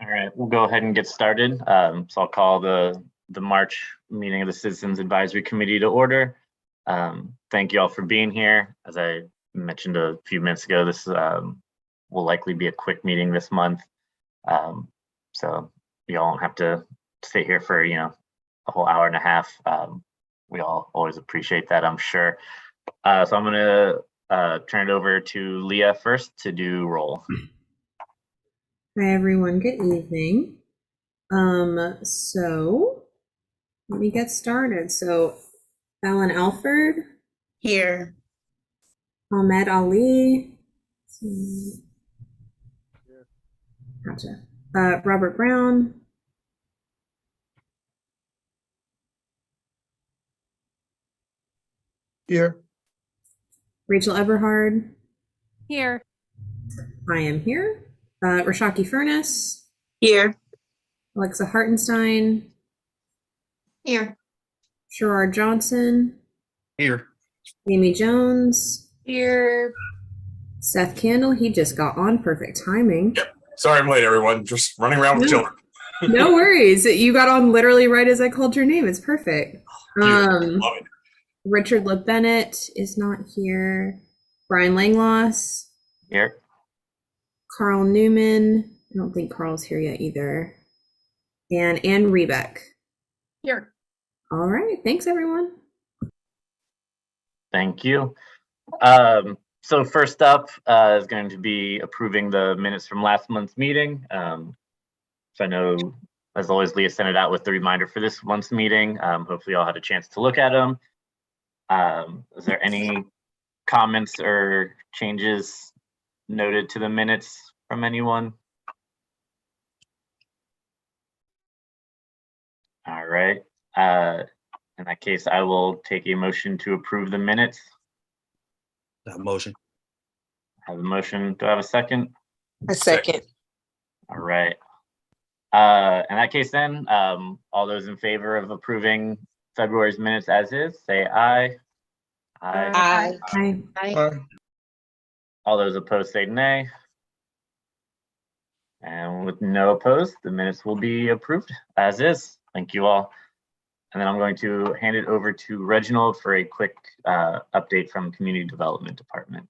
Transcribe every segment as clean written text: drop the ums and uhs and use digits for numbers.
All right, we'll go ahead and get started. So I'll call the March meeting of the Citizens Advisory Committee to order. Thank you all for being here. As I mentioned a few minutes ago, this will likely be a quick meeting this month. So you all don't have to sit here for, a whole hour and a half. We all always appreciate that, I'm sure. So I'm gonna turn it over to Leah first to do roll. Hi everyone, good evening. So let me get started. So Alan Alford. Here. Ahmed Ali. Gotcha. Robert Brown. Here. Rachel Eberhard. Here. I am here. Rashaki Furness. Here. Alexa Hartenstein. Here. Sherrod Johnson. Here. Amy Jones. Here. Seth Candle, he just got on, perfect timing. Yep. Sorry I'm late, everyone. Just running around with children. No worries. You got on literally right as I called your name. It's perfect. Love it. Richard LeBennett is not here. Brian Langloss. Here. Carl Newman. I don't think Carl's here yet either. And Ann Rebeck. Here. All right. Thanks, everyone. Thank you. So first up is going to be approving the minutes from last month's meeting. So I know, as always, Leah sent it out with the reminder for this month's meeting. Hopefully you all had a chance to look at them. Is there any comments or changes noted to the minutes from anyone? All right. In that case, I will take a motion to approve the minutes. Motion. I have a motion. Do I have a second? A second. All right. In that case then, all those in favor of approving February's minutes as is, say aye. Aye. Hi. All those opposed say nay. And with no opposed, the minutes will be approved as is. Thank you all. And then I'm going to hand it over to Reginald for a quick update from Community Development Department.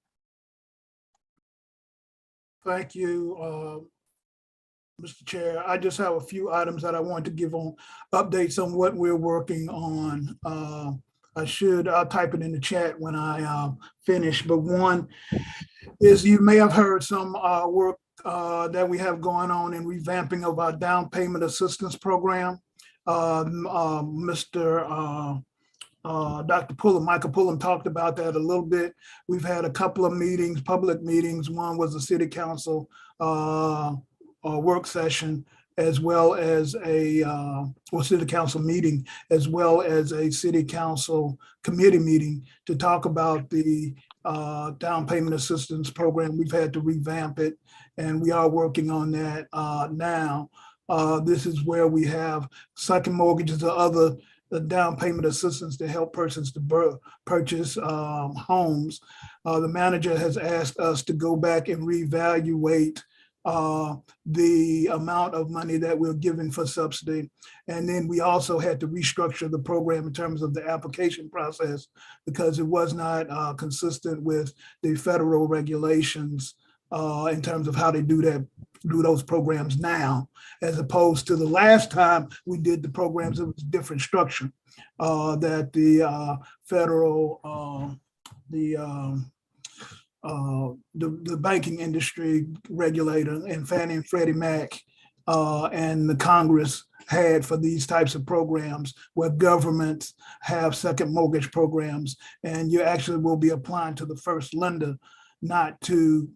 Thank you, Mr. Chair. I just have a few items that I want to give on updates on what we're working on. I'll type it in the chat when I finish, but one is you may have heard some work that we have going on in revamping of our down payment assistance program. Dr. Pullum, Michael Pullum talked about that a little bit. We've had a couple of meetings, public meetings. One was a city council work session, as well as a city council meeting, as well as a city council committee meeting to talk about the down payment assistance program. We've had to revamp it, and we are working on that now. This is where we have second mortgages or other down payment assistance to help persons to purchase homes. The manager has asked us to go back and reevaluate the amount of money that we're giving for subsidy. And then we also had to restructure the program in terms of the application process because it was not consistent with the federal regulations in terms of how they do those programs now, as opposed to the last time we did the programs. It was a different structure that the federal, the banking industry regulator and Fannie and Freddie Mac and the Congress had for these types of programs, where governments have second mortgage programs, and you actually will be applying to the first lender, not to,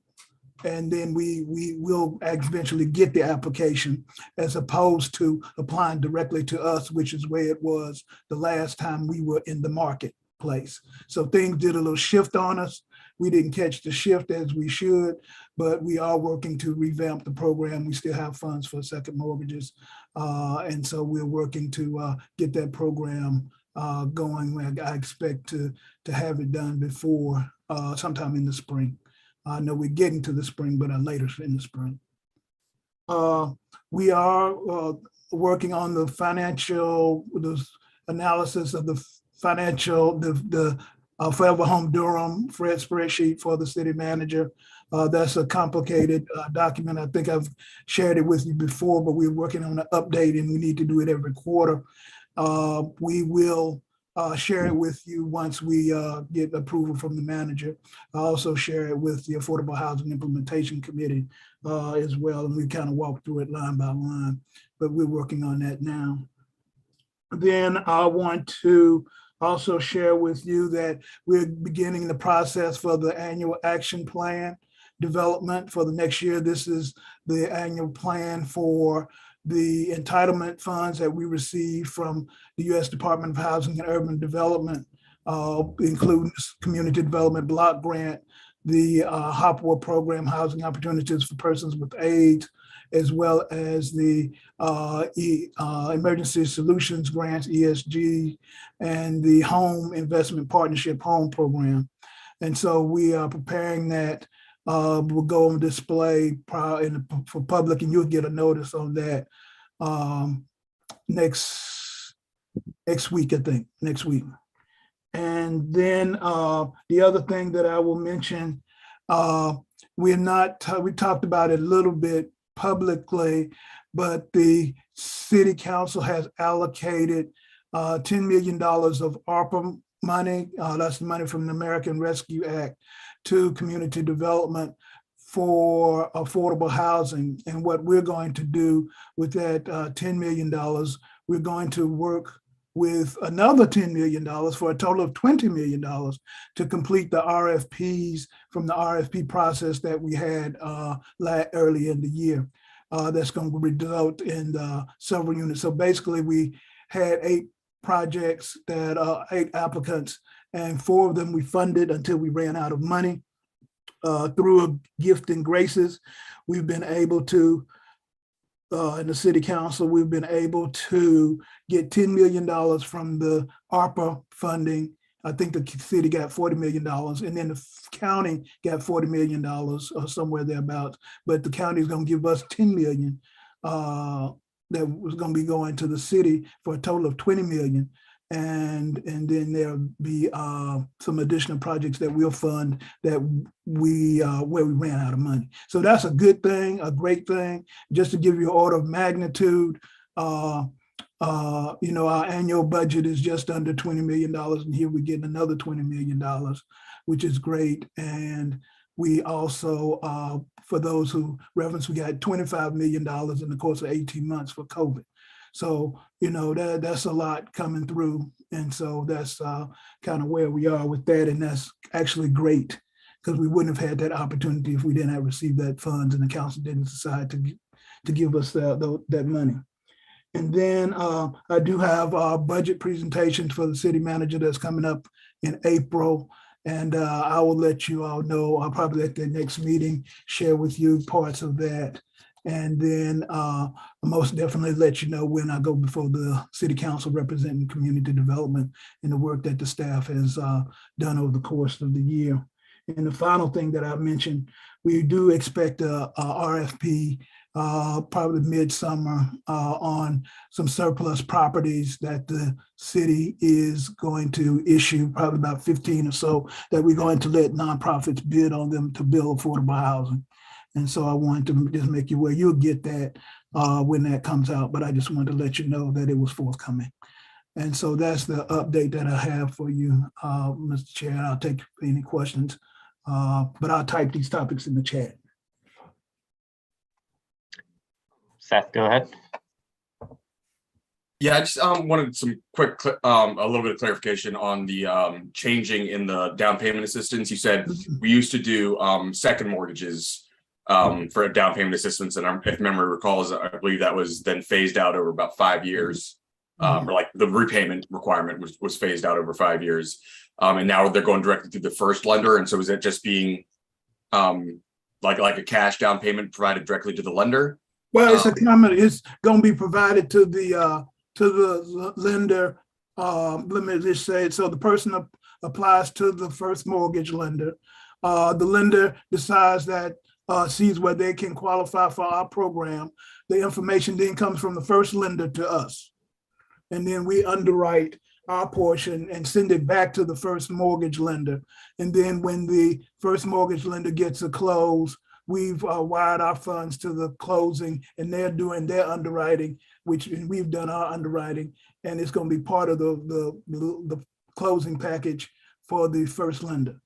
and then we will eventually get the application, as opposed to applying directly to us, which is where it was the last time we were in the marketplace. So things did a little shift on us. We didn't catch the shift as we should, but we are working to revamp the program. We still have funds for second mortgages. And so we're working to get that program going. I expect to have it done before sometime in the spring. I know we're getting to the spring, but later in the spring. We are working on the analysis of the financial, the Forever Home Durham Fred spreadsheet for the city manager. That's a complicated document. I think I've shared it with you before, but we're working on an update and we need to do it every quarter. We will share it with you once we get approval from the manager. I'll also share it with the Affordable Housing Implementation Committee as well. And we kind of walk through it line by line, but we're working on that now. Then I want to also share with you that we're beginning the process for the annual action plan development for the next year. This is the annual plan for the entitlement funds that we receive from the U.S. Department of Housing and Urban Development, including Community Development Block Grant, the HOPWA program, Housing Opportunities for Persons with AIDS, as well as the Emergency Solutions Grants, ESG, and the Home Investment Partnership Home Program. And so we are preparing that. We'll go on display for public, and you'll get a notice on that next week, I think, next week. And then the other thing that I will mention, we talked about it a little bit publicly, but the city council has allocated $10 million of ARPA money. That's the money from the American Rescue Act to community development for affordable housing. And what we're going to do with that $10 million, we're going to work with another $10 million for a total of $20 million to complete the RFPs from the RFP process that we had early in the year. That's going to result in several units. So basically we had 8 projects that 8 applicants, and 4 of them we funded until we ran out of money. Through a gift and graces, we've been able to, in the city council, we've been able to get $10 million from the ARPA funding. I think the city got $40 million, and then the county got $40 million or somewhere thereabouts. But the county is going to give us $10 million that was going to be going to the city for a total of $20 million. And then there'll be some additional projects that we'll fund that where we ran out of money. So that's a good thing, a great thing. Just to give you an order of magnitude, our annual budget is just under $20 million, and here we're getting another $20 million, which is great. And we also, for those who reference, we got $25 million in the course of 18 months for COVID. So, that's a lot coming through. And so that's kind of where we are with that. And that's actually great, because we wouldn't have had that opportunity if we didn't have received that funds and the council didn't decide to give us that money. And then I do have budget presentations for the city manager that's coming up in April. And I will let you all know. I'll probably at the next meeting share with you parts of that. And then I'll most definitely let you know when I go before the city council representing community development and the work that the staff has done over the course of the year. And the final thing that I mentioned, we do expect a RFP probably midsummer on some surplus properties that the city is going to issue, probably about 15 or so, that we're going to let nonprofits bid on them to build affordable housing. And so I wanted to just make you aware. You'll get that when that comes out, but I just wanted to let you know that it was forthcoming. And so that's the update that I have for you, Mr. Chair. I'll take any questions, but I'll type these topics in the chat. Seth, go ahead. Yeah, I just wanted some quick, a little bit of clarification on the changing in the down payment assistance. You said we used to do second mortgages for a down payment assistance, and if memory recalls, I believe that was then phased out over about 5 years, or like the repayment requirement was phased out over 5 years, and now they're going directly through the first lender. And so is it just being like a cash down payment provided directly to the lender? Well, it's it's going to be provided to the lender. Let me just say it. So the person applies to the first mortgage lender. The lender decides that sees where they can qualify for our program. The information then comes from the first lender to us. And then we underwrite our portion and send it back to the first mortgage lender. And then when the first mortgage lender gets a close, we've wired our funds to the closing and they're doing their underwriting, and we've done our underwriting, and it's going to be part of the closing package for the first lender.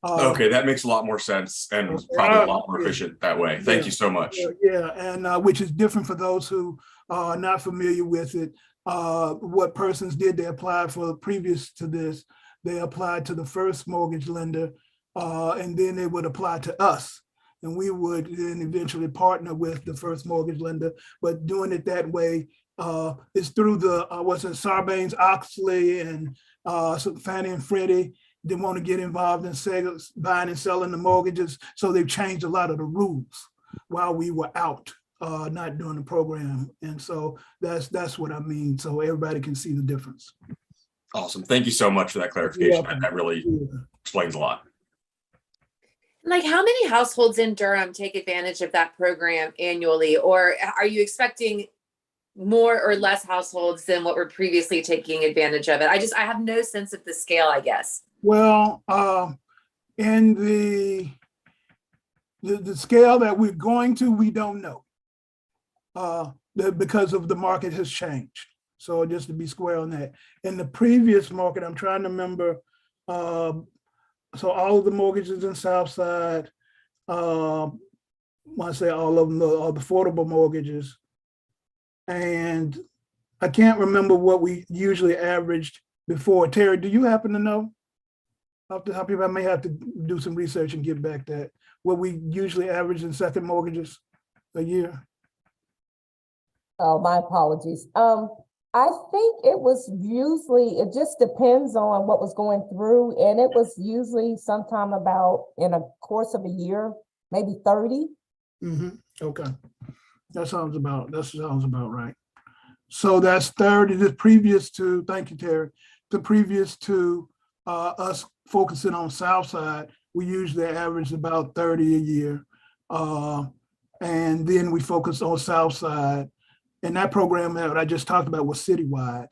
Okay, that makes a lot more sense and probably a lot more efficient that way. Thank you so much. Yeah, and which is different for those who are not familiar with it. What persons did, they applied for previous to this, they applied to the first mortgage lender, and then they would apply to us. And we would then eventually partner with the first mortgage lender, but doing it that way is through the, Sarbanes-Oxley and Fannie and Freddie. They want to get involved in buying and selling the mortgages. So they've changed a lot of the rules while we were out, not doing the program. And so that's what I mean. So everybody can see the difference. Awesome. Thank you so much for that clarification. That really explains a lot. Like, how many households in Durham take advantage of that program annually? Or are you expecting more or less households than what were previously taking advantage of it? I have no sense of the scale, I guess. Well, in the scale that we're going to, we don't know because of the market has changed. So just to be square on that. In the previous market, I'm trying to remember, so all of the mortgages in Southside, when I say all of them, are the affordable mortgages. And I can't remember what we usually averaged before. Terry, do you happen to know? Off the top of your head, I may have to do some research and get back that. What we usually average in second mortgages a year? Oh, my apologies. I think it was usually, it just depends on what was going through. And it was usually sometime about in a course of a year, maybe 30. Okay. That sounds about right. So that's 30, the previous to, thank you, Terry, the previous to us focusing on Southside, we usually average about 30 a year. And then we focus on Southside. And that program that I just talked about was citywide.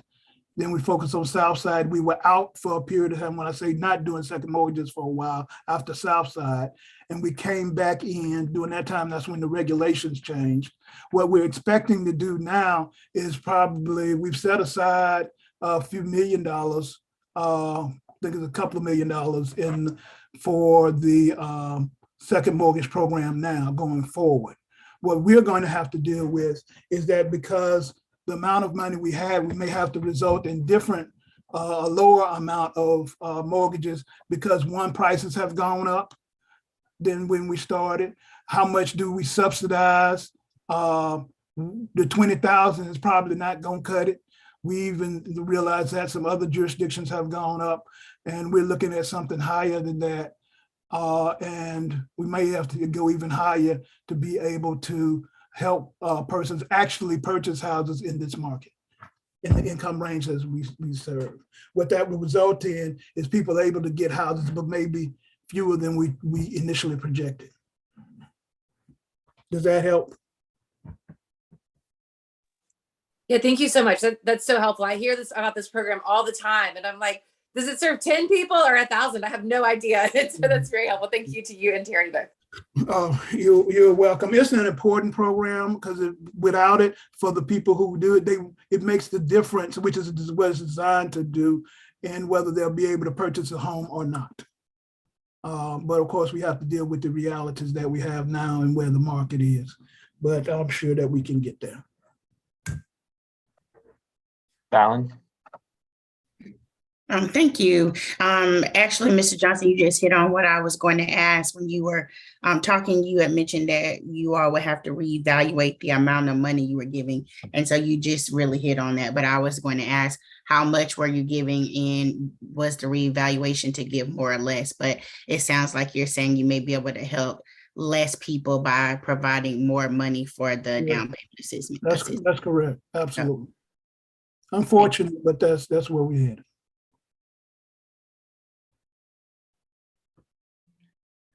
Then we focused on Southside. We were out for a period of time, when I say not doing second mortgages for a while after Southside, and we came back in. During that time, that's when the regulations changed. What we're expecting to do now is probably, we've set aside a few $1 million, I think it's a couple of $1 million for the second mortgage program now going forward. What we're going to have to deal with is that because the amount of money we have, we may have to result in different, lower amount of mortgages because prices have gone up than when we started. How much do we subsidize? The 20,000 is probably not going to cut it. We even realize that some other jurisdictions have gone up, and we're looking at something higher than that. And we may have to go even higher to be able to help persons actually purchase houses in this market, in the income range as we serve. What that will result in is people able to get houses, but maybe fewer than we initially projected. Does that help? Yeah, thank you so much. That's so helpful. I hear this about this program all the time, and I'm like, does it serve 10 people or 1,000? I have no idea. So that's very helpful. Thank you to you and Terry both. You're welcome. It's an important program because without it, for the people who do it, it makes the difference, which is what it's designed to do, and whether they'll be able to purchase a home or not. But of course, we have to deal with the realities that we have now and where the market is. But I'm sure that we can get there. Fallon? Thank you. Actually, Mr. Johnson, you just hit on what I was going to ask. When you were talking, you had mentioned that you all would have to reevaluate the amount of money you were giving. And so you just really hit on that. But I was going to ask, how much were you giving, and was the reevaluation to give more or less? But it sounds like you're saying you may be able to help less people by providing more money for the down payment assistance. That's correct. Absolutely. Unfortunate, but that's where we're headed.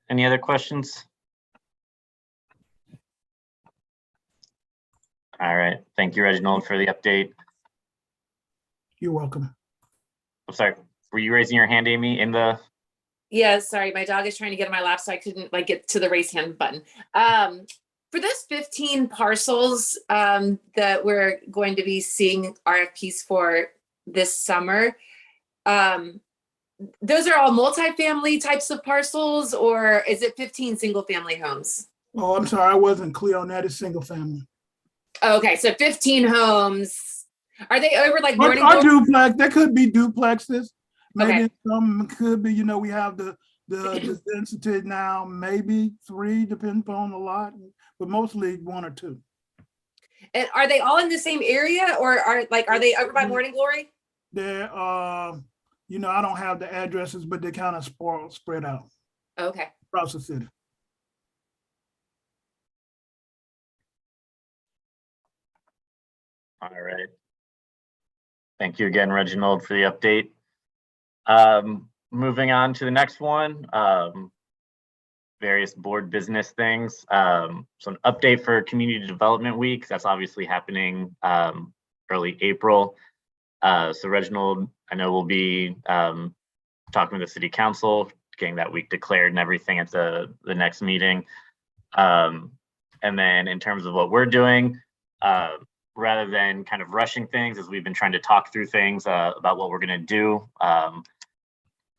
Any other questions? All right. Thank you, Reginald, for the update. You're welcome. I'm sorry. Were you raising your hand, Amy, in the? Yeah, sorry, my dog is trying to get in my lap, so I couldn't get to the raise hand button. For those 15 parcels that we're going to be seeing RFPs for this summer, those are all multifamily types of parcels, or is it 15 single family homes? Oh, I'm sorry, I wasn't clear on that. It's single family. Okay, so 15 homes. Are they over Morning Or Glory? duplex, there could be duplexes. Maybe Okay. some could be, we have the density now, maybe 3, depends on the lot, but mostly 1 or 2. And are they all in the same area, or are they over by Morning Glory? They're, I don't have the addresses, but they're kind of spread out Okay. across the city. All right. Thank you again, Reginald, for the update. Moving on to the next one, various board business things. So an update for Community Development Week. That's obviously happening early April. So Reginald, I know we'll be talking with the city council, getting that week declared and everything at the next meeting. And then in terms of what we're doing, rather than kind of rushing things as we've been trying to talk through things about what we're going to do,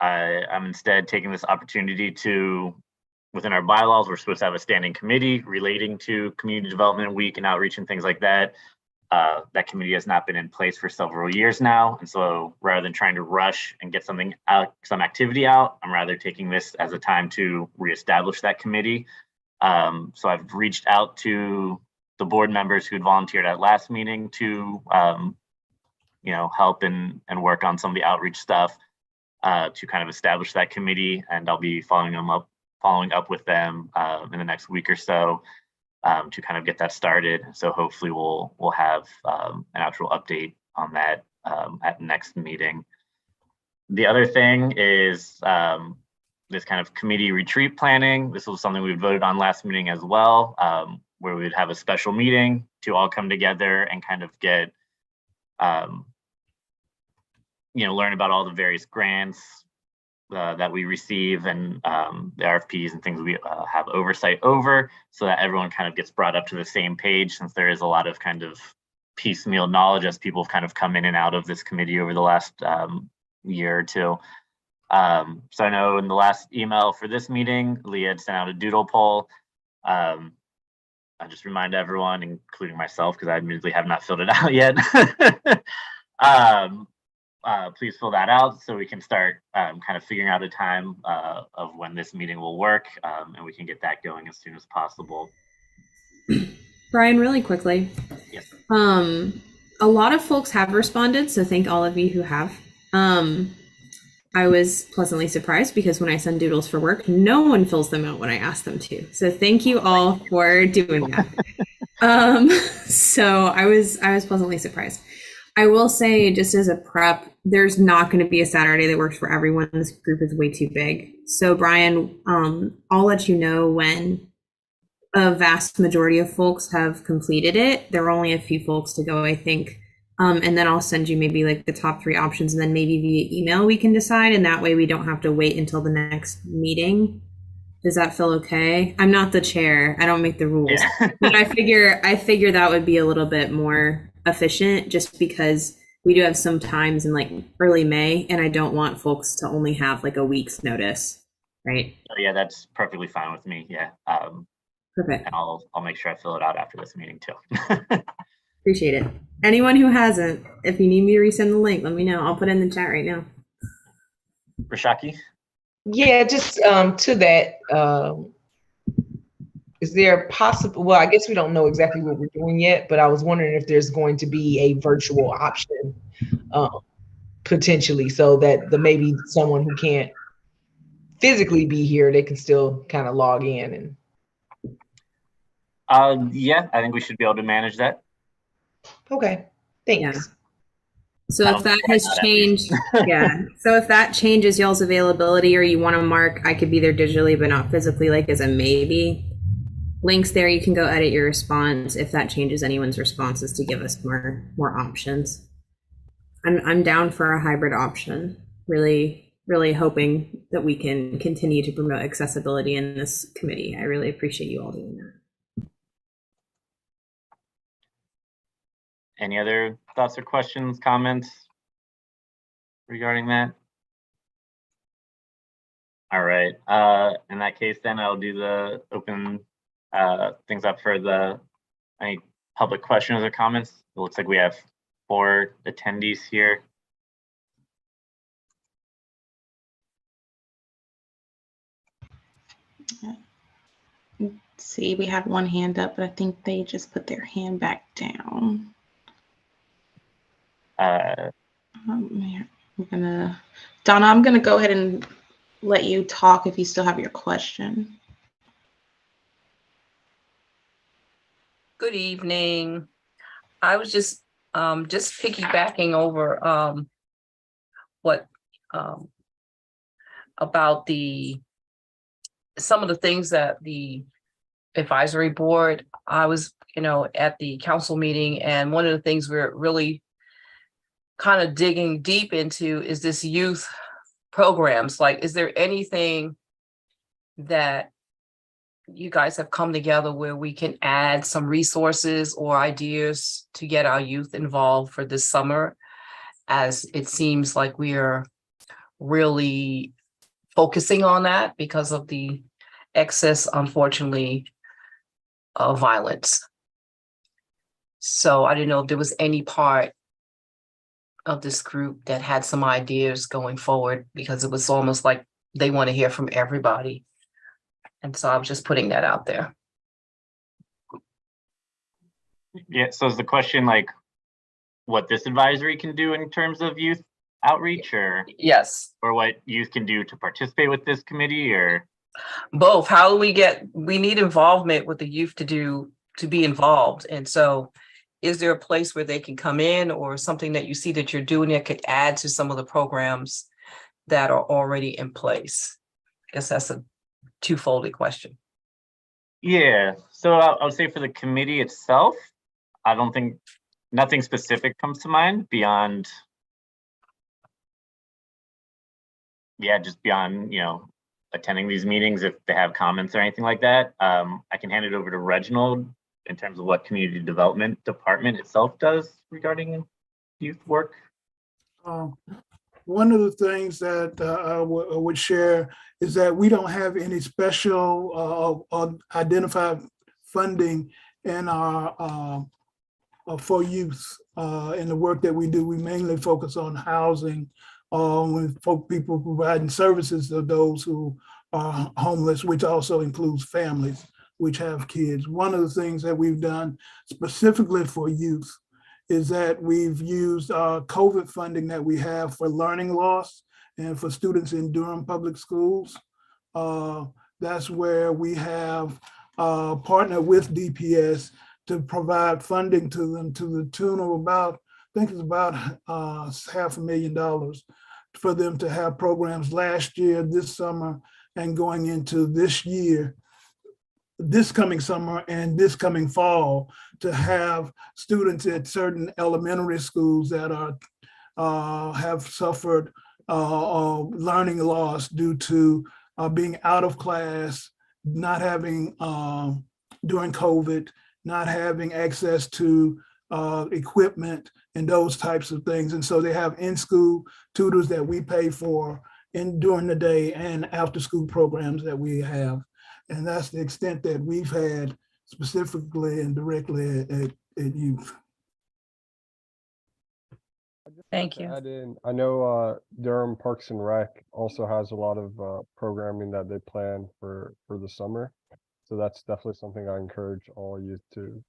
I'm instead taking this opportunity to, within our bylaws, we're supposed to have a standing committee relating to Community Development Week and outreach and things like that. That committee has not been in place for several years now. And so rather than trying to rush and get something out, some activity out, I'm rather taking this as a time to reestablish that committee. So I've reached out to the board members who had volunteered at last meeting to, help and work on some of the outreach stuff to kind of establish that committee. And I'll be following up with them in the next week or so to kind of get that started. So hopefully we'll have an actual update on that at next meeting. The other thing is this kind of committee retreat planning. This was something we voted on last meeting as well, where we would have a special meeting to all come together and kind of get, learn about all the various grants that we receive and the RFPs and things we have oversight over, so that everyone kind of gets brought up to the same page, since there is a lot of kind of piecemeal knowledge as people have kind of come in and out of this committee over the last year or two. So I know in the last email for this meeting, Leah had sent out a doodle poll. I just remind everyone, including myself, because I admittedly have not filled it out yet. Please fill that out so we can start kind of figuring out a time of when this meeting will work, and we can get that going as soon as possible. Brian, really quickly. Yes. A lot of folks have responded, so thank all of you who have. I was pleasantly surprised because when I send doodles for work, no one fills them out when I ask them to. So thank you all for doing that. So I was pleasantly surprised. I will say, just as a prep, there's not going to be a Saturday that works for everyone. This group is way too big. So Brian, I'll let you know when a vast majority of folks have completed it. There are only a few folks to go, I think. And then I'll send you maybe the top 3 options, and then maybe via email we can decide. And that way we don't have to wait until the next meeting. Does that feel okay? I'm not the chair. I don't make the rules. Yeah. But I figure that would be a little bit more efficient, just because we do have some times in early May, and I don't want folks to only have a week's notice, right? Oh, yeah, that's perfectly fine with me. Yeah. Perfect. And I'll make sure I fill it out after this meeting too. Appreciate it. Anyone who hasn't, if you need me to resend the link, let me know. I'll put it in the chat right now. Rashaki? Yeah, just to that, is there possible, well, I guess we don't know exactly what we're doing yet, but I was wondering if there's going to be a virtual option potentially, so that maybe someone who can't physically be here, they can still kind of log in. And yeah, I think we should be able to manage that. Okay, thanks. Yeah. So if that has changed, yeah. So if that changes y'all's availability, or you want to mark, I could be there digitally but not physically, as a maybe, links there. You can go edit your response if that changes anyone's responses to give us more options. I'm down for a hybrid option. Really hoping that we can continue to promote accessibility in this committee. I really appreciate you all doing that. Any other thoughts or questions, comments regarding that? All right. In that case, then I'll do the open things up for any public questions or comments. It looks like we have 4 attendees here. See, we have one hand up, but I think they just put their hand back down. I'm gonna, Donna, I'm gonna go ahead and let you talk if you still have your question. Good evening. I was just piggybacking over what about some of the things that the advisory board, I was, at the council meeting, and one of the things we're really kind of digging deep into is this youth programs. Like, is there anything that you guys have come together where we can add some resources or ideas to get our youth involved for this summer, as it seems like we are really focusing on that because of the excess, unfortunately, of violence. So I didn't know if there was any part of this group that had some ideas going forward, because it was almost like they want to hear from everybody. And so I was just putting that out there. Yeah, so is the question like what this advisory can do in terms of youth outreach, or Yes, what youth can do to participate with this committee, or? both. How do we need involvement with the youth to be involved. And so is there a place where they can come in, or something that you see that you're doing that could add to some of the programs that are already in place? I guess that's a two-folded question. Yeah, so I would say for the committee itself, I don't think nothing specific comes to mind beyond, just beyond, attending these meetings if they have comments or anything like that. I can hand it over to Reginald in terms of what community development department itself does regarding youth work. One of the things that I would share is that we don't have any special identified funding in our for youth in the work that we do. We mainly focus on housing, with people providing services to those who are homeless, which also includes families which have kids. One of the things that we've done specifically for youth is that we've used COVID funding that we have for learning loss and for students in Durham Public Schools. That's where we have partnered with DPS to provide funding to them to the tune of about, I think it's about $500,000 for them to have programs last year, this summer, and going into this year, this coming summer and this coming fall, to have students at certain elementary schools that are have suffered learning loss due to being out of class, not having, during COVID, not having access to equipment and those types of things. And so they have in-school tutors that we pay for during the day, and after-school programs that we have. And that's the extent that we've had specifically and directly at youth. Thank you. I know Durham Parks and Rec also has a lot of programming that they plan for the summer. So that's definitely something I encourage all youth to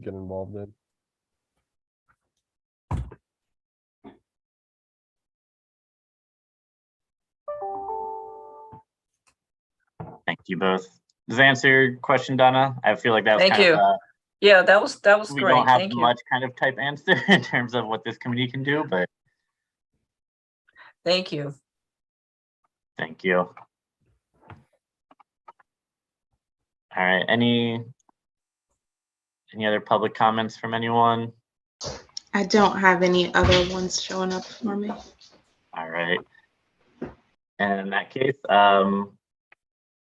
get involved in. Thank you both. Does that answer your question, Donna? I feel like that was Thank kind you. of Yeah, that was we great. don't have Thank you. much kind of type answer in terms of what this committee can do, but Thank you. thank you. All right, any Any other public comments from anyone? I don't have any other ones showing up for me. All right. And in that case, last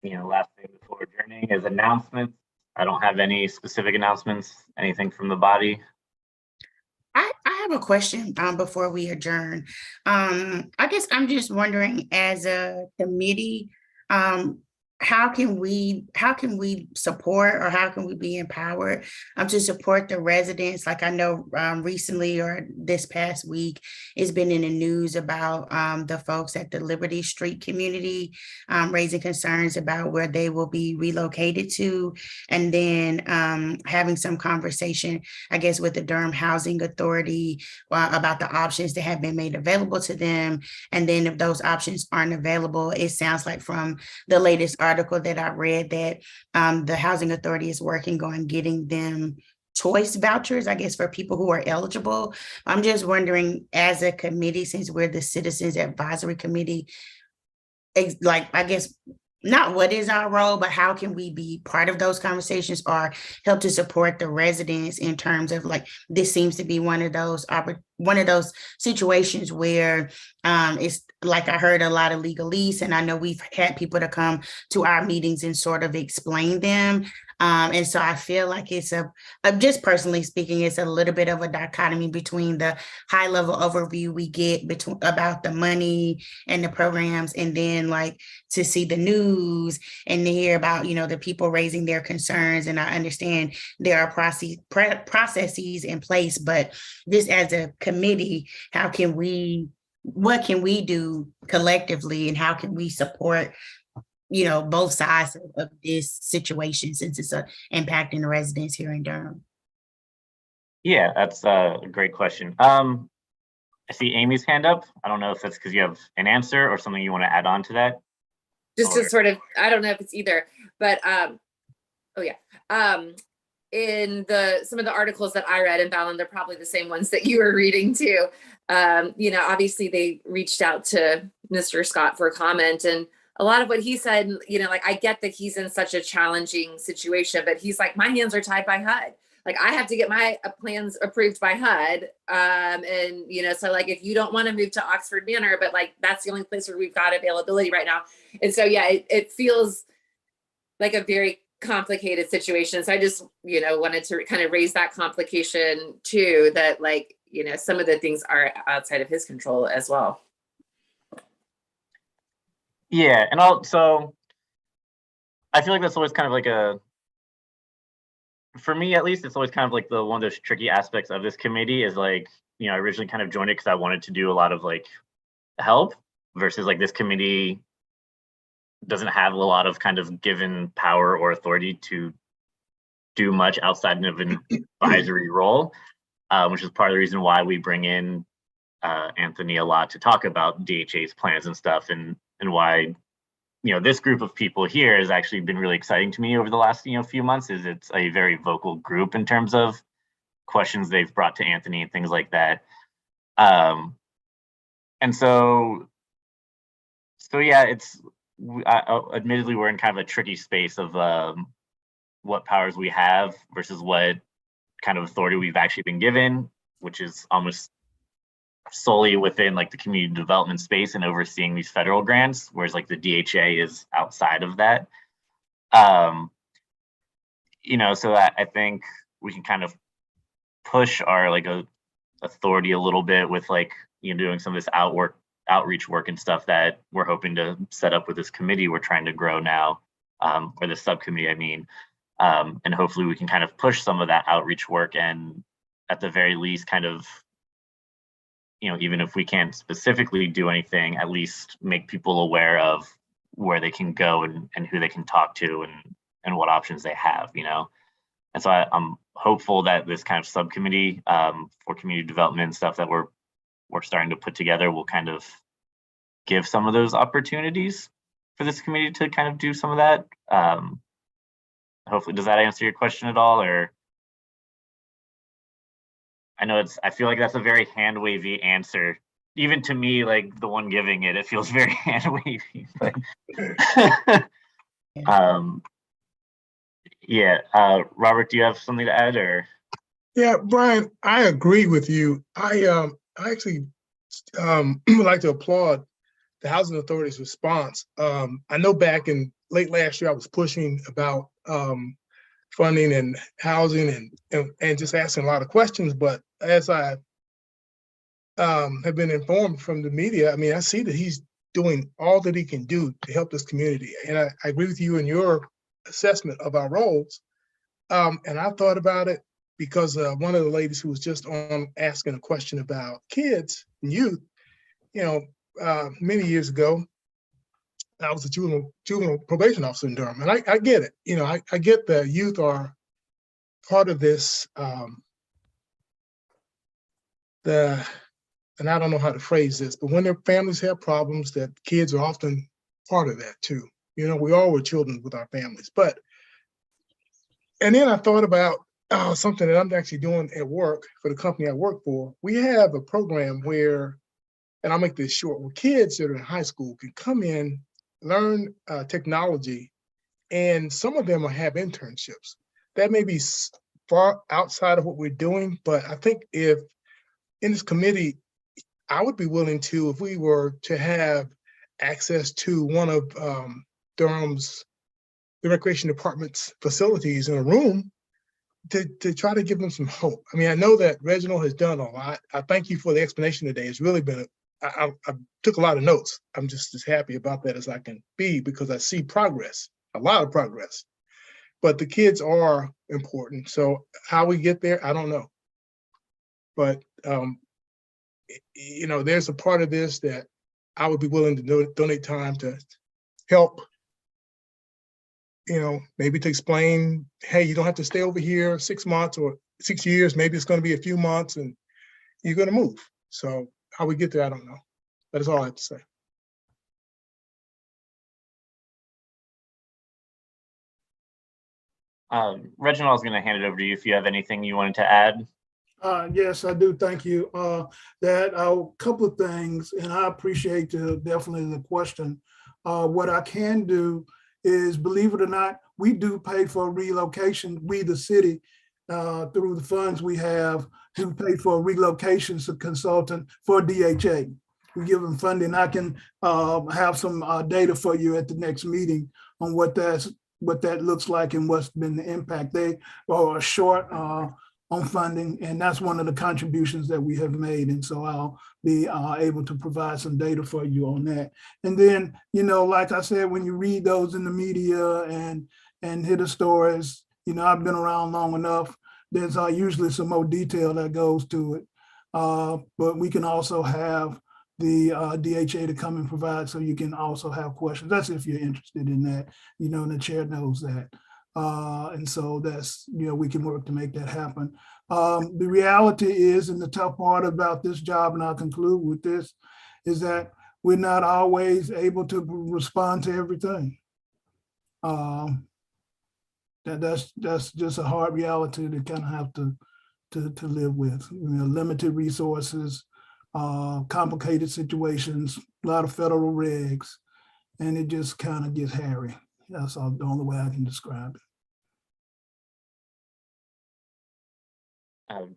thing before adjourning is announcements. I don't have any specific announcements, anything from the body. I have a question before we adjourn. I guess I'm just wondering, as a committee, how can we support, or how can we be empowered to support the residents? Like, I know recently, or this past week, it's been in the news about the folks at the Liberty Street community raising concerns about where they will be relocated to, and then having some conversation, I guess, with the Durham Housing Authority about the options that have been made available to them. And then if those options aren't available, it sounds like from the latest article that I read that the Housing Authority is working on getting them choice vouchers, I guess, for people who are eligible. I'm just wondering, as a committee, since we're the Citizens Advisory Committee, like, I guess, not what is our role, but how can we be part of those conversations or help to support the residents in terms of, like, this seems to be one of those situations where it's like, I heard a lot of legalese, and I know we've had people to come to our meetings and sort of explain them. And so I feel like it's just personally speaking, it's a little bit of a dichotomy between the high level overview we get about the money and the programs, and then, like, to see the news and to hear about, the people raising their concerns. And I understand there are processes in place, but just as a committee, what can we do collectively, and how can we support both sides of this situation, since it's impacting the residents here in Durham? Yeah, that's a great question. I see Amy's hand up. I don't know if that's because you have an answer or something you want to add on to that. Just to sort of, I don't know if it's either, but in some of the articles that I read in Ballin, they're probably the same ones that you were reading too. Obviously they reached out to Mr. Scott for a comment, and a lot of what he said, like, I get that he's in such a challenging situation, but he's like, my hands are tied by HUD. Like, I have to get my plans approved by HUD. So, like, if you don't want to move to Oxford Manor, but, like, that's the only place where we've got availability right now. And so, yeah, it feels like a very complicated situation. So I just, wanted to kind of raise that complication too, that, like, some of the things are outside of his control as well. Yeah, and also, I feel like that's always kind of like for me at least, it's always kind of like one of those tricky aspects of this committee is, like, I originally kind of joined it because I wanted to do a lot of, like, help, versus, like, this committee doesn't have a lot of kind of given power or authority to do much outside of an advisory role, which is part of the reason why we bring in Anthony a lot to talk about DHA's plans and stuff, and why this group of people here has actually been really exciting to me over the last few months. Is it's a very vocal group in terms of questions they've brought to Anthony and things like that. And so yeah, admittedly we're in kind of a tricky space of what powers we have versus what kind of authority we've actually been given, which is almost solely within, like, the community development space and overseeing these federal grants, whereas, like, the DHA is outside of that. So I think we can kind of push our, like, authority a little bit with, like, doing some of this outreach work and stuff that we're hoping to set up with this committee we're trying to grow now, or the subcommittee, I mean. And hopefully we can kind of push some of that outreach work, and at the very least kind of, even if we can't specifically do anything, at least make people aware of where they can go and who they can talk to and what options they have, And so I'm hopeful that this kind of subcommittee for community development and stuff that we're starting to put together will kind of give some of those opportunities for this committee to kind of do some of that. Hopefully, does that answer your question at all? Or I feel like that's a very hand wavy answer. Even to me, like, the one giving it feels very hand wavy. Yeah, Robert, do you have something to add or? Yeah, Brian, I agree with you. I actually would like to applaud the Housing Authority's response. I know back in late last year, I was pushing about funding and housing and just asking a lot of questions. But as I have been informed from the media, I mean, I see that he's doing all that he can do to help this community. And I agree with you in your assessment of our roles. And I thought about it because one of the ladies who was just on asking a question about kids and youth, you know, many years ago, I was a juvenile probation officer in Durham, and I get it. You know, I get that youth are part of this, and I don't know how to phrase this, but when their families have problems, that kids are often part of that too. You know, we all were children with our families, and then I thought about something that I'm actually doing at work for the company I work for. We have a program where, and I'll make this short, where kids that are in high school can come in, learn technology, and some of them will have internships. That may be far outside of what we're doing, but I think if in this committee, I would be willing to, if we were to have access to one of Durham's, the recreation department's facilities in a room, to try to give them some hope. I mean, I know that Reginald has done a lot. I thank you for the explanation today. It's really been I took a lot of notes. I'm just as happy about that as I can be because I see progress, a lot of progress. But the kids are important. So how we get there, I don't know. But, you know, there's a part of this that I would be willing to donate time to help, you know, maybe to explain, hey, you don't have to stay over here 6 months or 6 years. Maybe it's going to be a few months and you're going to move. So how we get there, I don't know. That's all I have to say. Reginald, I was going to hand it over to you if you have anything you wanted to add. Yes, I do. Thank you. That a couple of things, and I appreciate definitely the question. What I can do is, believe it or not, we do pay for relocation. We, the city, through the funds we have, who pay for a relocation consultant for DHA. We give them funding. I can have some data for you at the next meeting on what that looks like and what's been the impact. They are short on funding, and that's one of the contributions that we have made. And so I'll be able to provide some data for you on that. And then, you know, like I said, when you read those in the media and hear the stories, you know, I've been around long enough. There's usually some more detail that goes to it. But we can also have the DHA to come and provide, so you can also have questions. That's if you're interested in that, you know, and the chair knows that. And so that's, you know, we can work to make that happen. The reality is, and the tough part about this job, and I'll conclude with this, is that we're not always able to respond to everything. That's just a hard reality to kind of have to live with. You know, limited resources, complicated situations, a lot of federal regs, and it just kind of gets hairy. That's the only way I can describe it.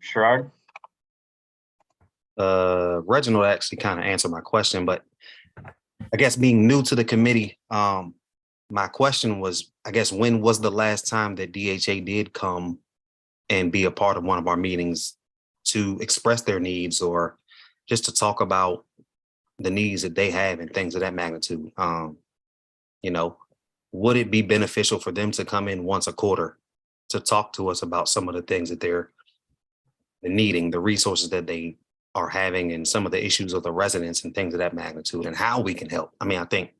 Sherrod? Reginald actually kind of answered my question, but I guess being new to the committee, my question was, I guess, when was the last time that DHA did come and be a part of one of our meetings to express their needs or just to talk about the needs that they have and things of that magnitude? You know, would it be beneficial for them to come in once a quarter to talk to us about some of the things that they're needing, the resources that they are having, and some of the issues of the residents and things of that magnitude, and how we can help? I mean, I think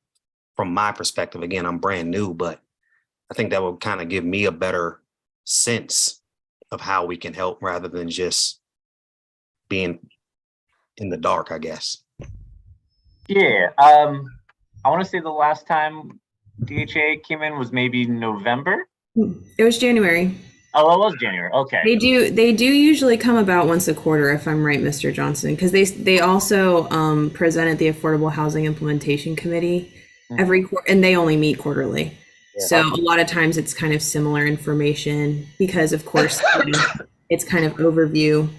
from my perspective, again, I'm brand new, but I think that will kind of give me a better sense of how we can help rather than just being in the dark, I guess. Yeah, I want to say the last time DHA came in was maybe November. It was January. Oh, it was January. Okay. They do usually come about once a quarter, if I'm right, Mr. Johnson, because they also present at the Affordable Housing Implementation Committee every quarter, and they only meet quarterly. Yeah. So a lot of times it's kind of similar information because of course it's kind of overview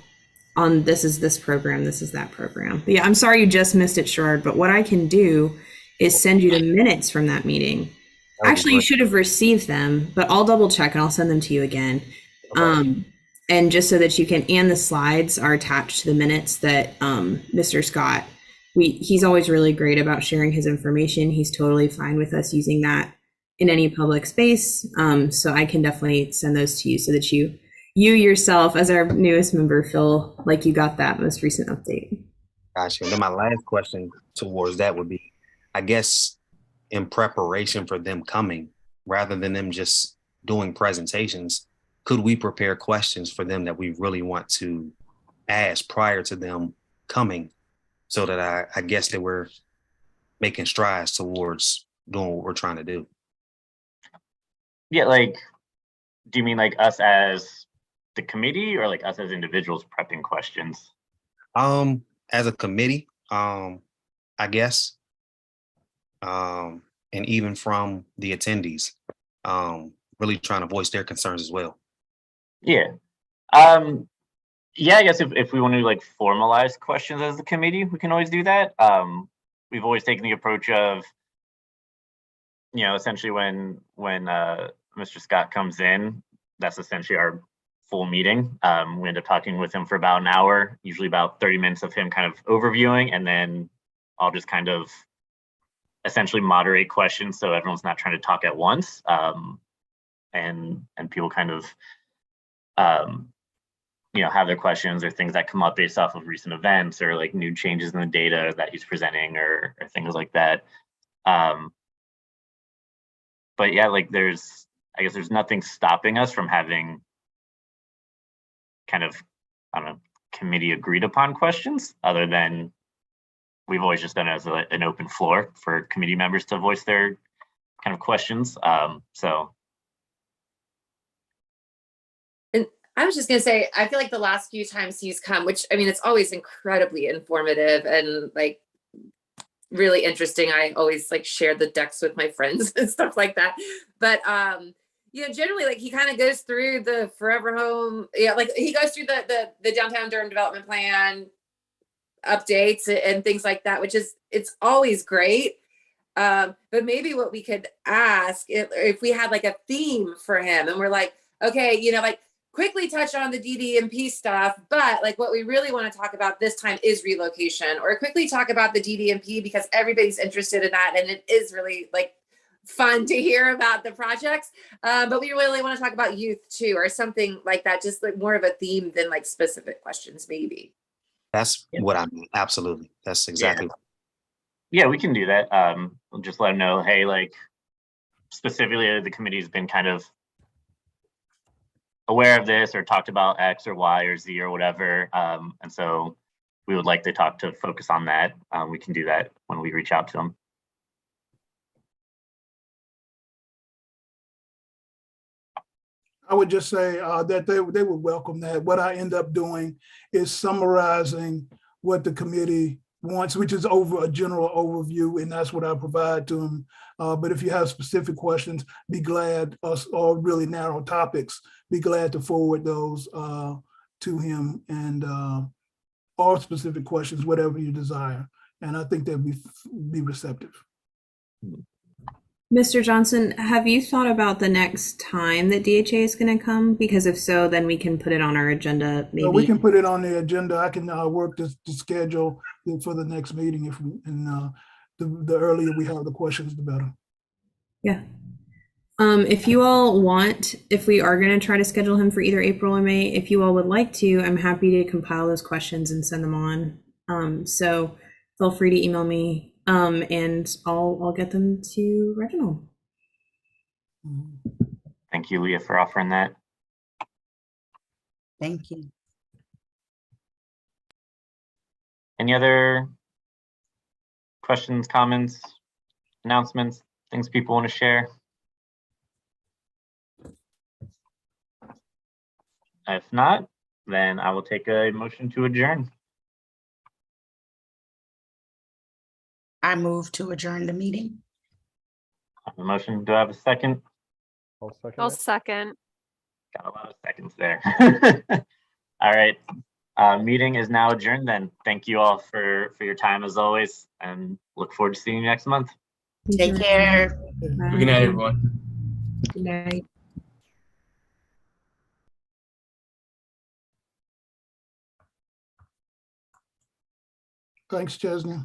on this is this program, this is that program. But yeah, I'm sorry you just missed it, Sherrod, but what I can do is send you the minutes from that meeting. That would be Actually, you great. should have received them, but I'll double check and I'll send them to you again. And just so that you can, and the slides are attached to the minutes that Mr. Scott, he's always really great about sharing his information. He's totally fine with us using that in any public space. So I can definitely send those to you so that you yourself, as our newest member, feel like you got that most recent update. Gotcha. And then my last question towards that would be, I guess, in preparation for them coming, rather than them just doing presentations, could we prepare questions for them that we really want to ask prior to them coming, so that I guess that we're making strides towards doing what we're trying to do? Yeah, like, do you mean like us as the committee or like us as individuals prepping questions? As a committee, I guess, and even from the attendees, really trying to voice their concerns as well. Yeah. Yeah, I guess if we want to like formalize questions as the committee, we can always do that. We've always taken the approach of, essentially when Mr. Scott comes in, that's essentially our full meeting. We end up talking with him for about an hour, usually about 30 minutes of him kind of overviewing, and then I'll just kind of essentially moderate questions so everyone's not trying to talk at once, and people kind of have their questions or things that come up based off of recent events or like new changes in the data that he's presenting or things like that. But yeah, like I guess there's nothing stopping us from having kind of, I don't know, committee agreed upon questions, other than we've always just done it as an open floor for committee members to voice their kind of questions. So. And I was just going to say, I feel like the last few times he's come, which I mean, it's always incredibly informative and like really interesting. I always like share the decks with my friends and stuff like that. But, generally like he kind of goes through the forever home. Yeah. Like he goes through the downtown Durham development plan updates and things like that, it's always great. But maybe what we could ask if we had like a theme for him and we're like, okay, like quickly touch on the DDMP stuff, but like what we really want to talk about this time is relocation, or quickly talk about the DDMP because everybody's interested in that. And it is really like fun to hear about the projects. But we really want to talk about youth too, or something like that, just like more of a theme than like specific questions, maybe. That's what I mean. Absolutely. That's exactly. Yeah, we can do that. We'll just let them know, hey, like specifically the committee's been kind of aware of this or talked about X or Y or Z or whatever. And so we would like to focus on that. We can do that when we reach out to them. I would just say that they would welcome that. What I end up doing is summarizing what the committee wants, which is over a general overview, and that's what I provide to them. But if you have specific questions, be glad, or really narrow topics, be glad to forward those to him, and all specific questions, whatever you desire. And I think they'll be receptive. Mr. Johnson, have you thought about the next time that DHA is going to come? Because if so, then we can put it on our agenda. Maybe we can put it on the agenda. I can work the schedule for the next meeting. The earlier we have the questions, the better. Yeah. If you all want, if we are going to try to schedule him for either April or May, if you all would like to, I'm happy to compile those questions and send them on. So feel free to email me. And I'll get them to Reginald. Thank you, Leah, for offering that. Thank you. Any other questions, comments, announcements, things people want to share? If not, then I will take a motion to adjourn. I move to adjourn the meeting. On the motion, do I have a second? I'll second I'll it. second. Got a lot of seconds there. All right. Meeting is now adjourned then. Thank you all for your time as always, and look forward to seeing you next month. Take care. Good night, everyone. Good night. Thanks, Chesney.